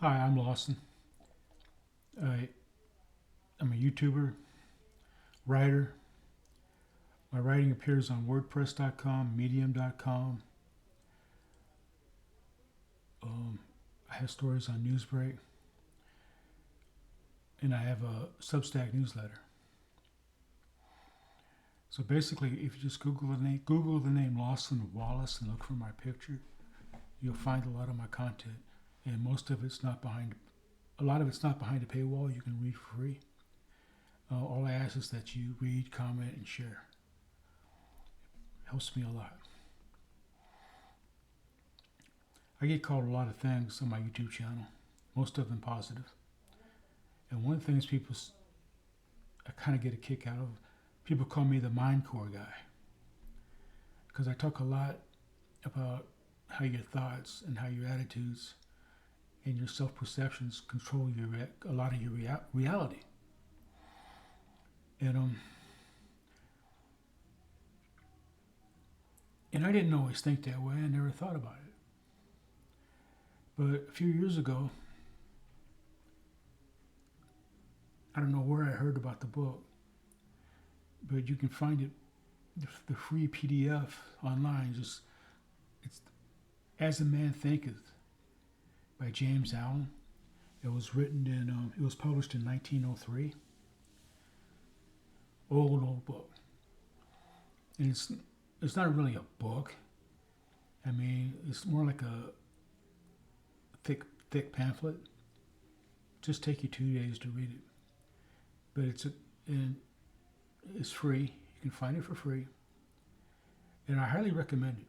Hi, I'm Lawson. I, I'm a YouTuber, writer. My writing appears on WordPress.com, Medium.com. I have stories on Newsbreak, and I have a Substack newsletter. So basically, if you just Google the name Lawson Wallace and look for my picture, you'll find a lot of my content, and most of it's not behind. A lot of it's not behind a paywall. You can read for free. All I ask is that you read, comment, and share. Helps me a lot. I get called a lot of things on my YouTube channel, most of them positive. And one of the things I kind of get a kick out of, people call me the Mind Core guy. Because I talk a lot about how your thoughts and how your attitudes and your self perceptions control a lot of your reality. And and I didn't always think that way. I never thought about it. But a few years ago, I don't know where I heard about the book, but you can find it, the free PDF online. It's As a Man Thinketh by James Allen. It was it was published in 1903. Old book. And it's not really a book. I mean, it's more like a thick pamphlet. Just take you 2 days to read it. But it's free. You can find it for free, and I highly recommend it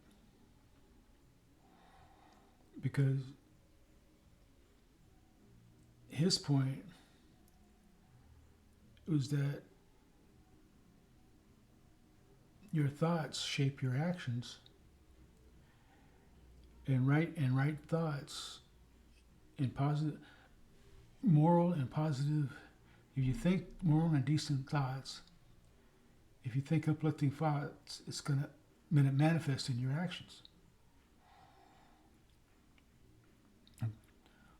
because his point was that your thoughts shape your actions, and right thoughts and positive, moral and positive. If you think moral and decent thoughts, if you think uplifting thoughts, it's gonna manifest in your actions.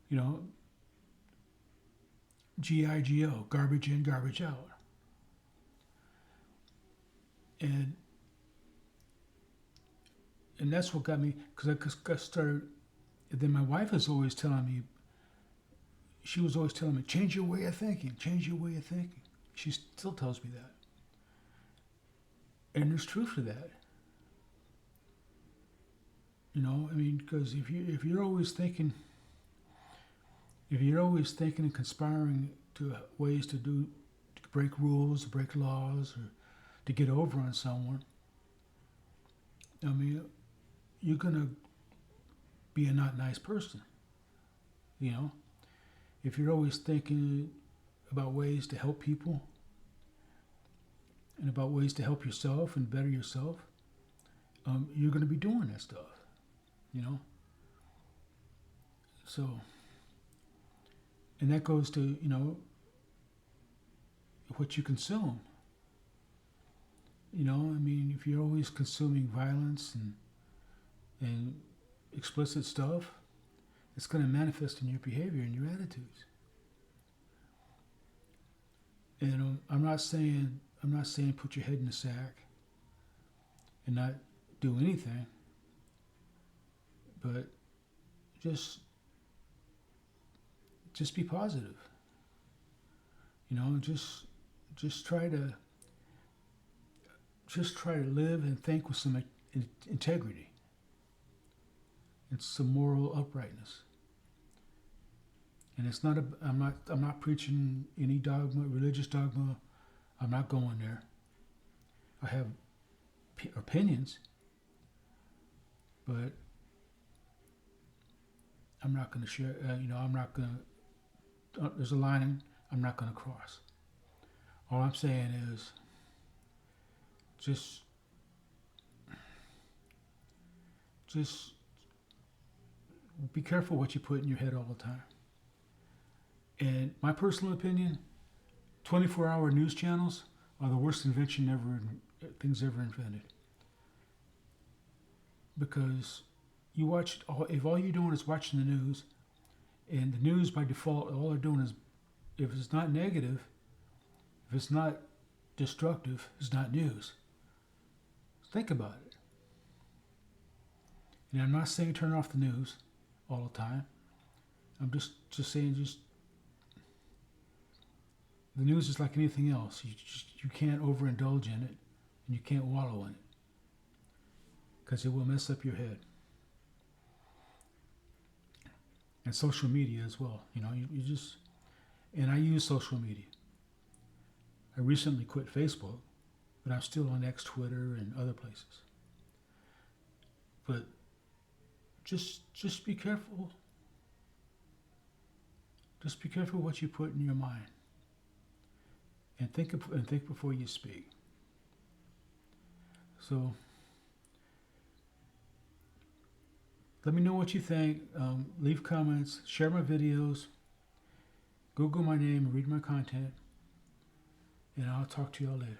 You know, GIGO, garbage in, garbage out. And that's what got me, because I got started. And then my wife was always telling me, change your way of thinking, change your way of thinking. She still tells me that. And there's truth to that. You know, I mean, because if you're always thinking and conspiring to ways to break rules, to break laws, or to get over on someone, I mean, you're gonna be a not nice person. You know, if you're always thinking about ways to help people and about ways to help yourself and better yourself, you're going to be doing that stuff, you know? So, and that goes to, you know, what you consume. You know, I mean, if you're always consuming violence and explicit stuff, it's going to manifest in your behavior and your attitudes. And I'm not saying put your head in the sack and not do anything, but just be positive. You know, just try to live and think with some integrity and some moral uprightness. And it's not I'm not preaching any dogma, religious dogma. I'm not going there. I have opinions, but I'm not going to share. I'm not going to. There's a line I'm not going to cross. All I'm saying is, just be careful what you put in your head all the time. And my personal opinion, 24-hour news channels are the worst invention things ever invented. Because if all you're doing is watching the news, And the news by default, all they're doing is, if it's not negative, if it's not destructive, it's not news. Think about it. And I'm not saying turn off the news all the time. I'm just saying, just the news is like anything else. You can't overindulge in it, and you can't wallow in it, because it will mess up your head. And social media as well. You know, you just, and I use social media. I recently quit Facebook, but I'm still on X, Twitter, and other places. But just be careful. Just be careful what you put in your mind, and think before you speak. So let me know what you think. Leave comments, share my videos, Google my name, read my content, and I'll talk to y'all later.